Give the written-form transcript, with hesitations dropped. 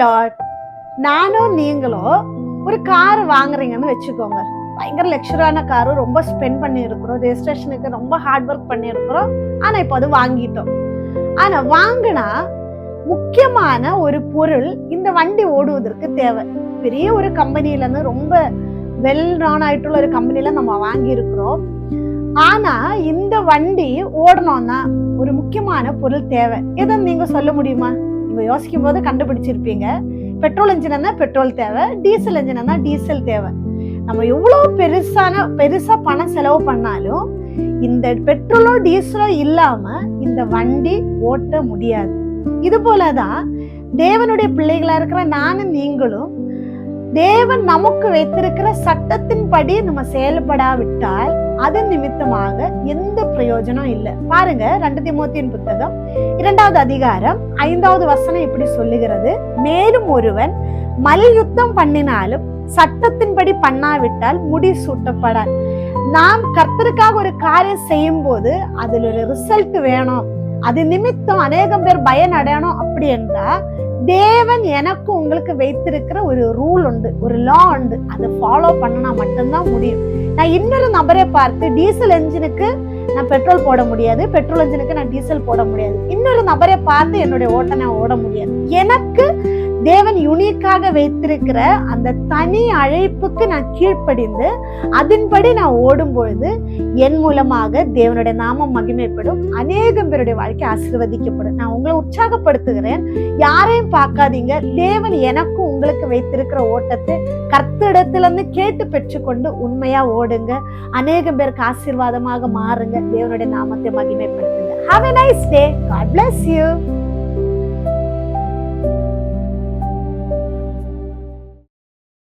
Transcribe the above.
Lord. நானும் நீங்களும் ஒரு கார் வாங்குறீங்கன்னு வச்சுக்கோங்க. பயங்கர லக்ஸரியான காரு, ரொம்ப ஸ்பெண்ட் பண்ணி இருக்கிறோம், ரெஜிஸ்ட்ரேஷனுக்கு ரொம்ப ஹார்ட் ஒர்க் பண்ணி இருக்கிறோம். ஆனா இப்போ அது வாங்கிட்டோம். ஆனா வாங்கினா முக்கியமான ஒரு பொருள் இந்த வண்டி ஓடுவதற்கு தேவை. பெரிய ஒரு கம்பெனில இருந்து, ரொம்ப வெல் நான் ஆயிட்டுள்ள ஒரு கம்பெனில நம்ம வாங்கி இருக்கிறோம். ஆனா இந்த வண்டி ஓடணும்னா ஒரு முக்கியமான பொருள் தேவை. எதுன்னு நீங்க சொல்ல முடியுமா? நீங்க யோசிக்கும் போது கண்டுபிடிச்சிருப்பீங்க. பெட்ரோல் இன்ஜினா பெட்ரோல் தேவை, டீசல் இன்ஜினா டீசல் தேவை. நம்ம எவ்வளவு பெருசா பணம் செலவு பண்ணாலும் இந்த பெட்ரோலோ டீசலோ இல்லாம இந்த வண்டி ஓட்ட முடியாது. இது போலதான் தேவனுடைய பிள்ளைகளா இருக்கிற நானும் நீங்களும் தேவன் நமக்கு வைத்திருக்கிற சட்டத்தின்படி நம்ம செயல்படாவிட்டால் அதன் நிமித்தமாக எந்த பிரயோஜனம் இல்லை. பாருங்க, 2 தீமோத்தேயுவின் புத்தகம் 2வது அதிகாரம் 5வது வசனம் இப்படி சொல்லுகிறது: மேலும் ஒருவன் மல்யுத்தம் பண்ணினாலும் சட்டத்தின்படி பண்ணாவிட்டால் முடி சூட்டப்படாது. நாம் கர்த்தருக்காக ஒரு காரியம் செய்யும் போது அதுல ஒரு ரிசல்ட் வேணும், அது நிமித்தம் அநேகம் பேர் பயன் அடையணும். அப்படி என்றா தேவன் எனக்கு உங்களுக்கு வைத்திருக்கிற ஒரு ரூல் உண்டு, ஒரு லா உண்டு, அதை ஃபாலோ பண்ணனா மட்டும்தான் முடியும். நான் இன்னொரு நபரை பார்த்து டீசல் என்ஜினுக்கு நான் பெட்ரோல் போட முடியாது, பெட்ரோல் என்ஜினுக்கு நான் டீசல் போட முடியாது. இன்னொரு நபரை பார்த்து என்னுடைய ஓட்ட நான் ஓட முடியாது. எனக்கு தேவன் யூனிக்காக வைத்திருக்கிற அந்த தனி அழைப்புக்கு நான் கீழ்ப்படிந்து அதன்படி நான் ஓடும் பொழுது என் மூலமாக தேவனுடைய நாமம் மகிமைப்படும், அநேகம் பேருடைய வாழ்க்கை ஆசீர்வதிக்கப்படும். நான் உங்களை உற்சாகப்படுத்துகிறேன், யாரையும் பார்க்காதீங்க. தேவன் எனக்கும் உங்களுக்கு வைத்திருக்கிற ஓட்டத்தை கர்த்தரிடத்திலிருந்து கேட்டு பெற்றுக்கொண்டு உண்மையா ஓடுங்க. அநேகம் பேருக்கு ஆசீர்வாதமாக மாறுங்க. தேவனுடைய நாமத்தை மகிமைப்படுத்துங்க. Have a nice day. God bless you.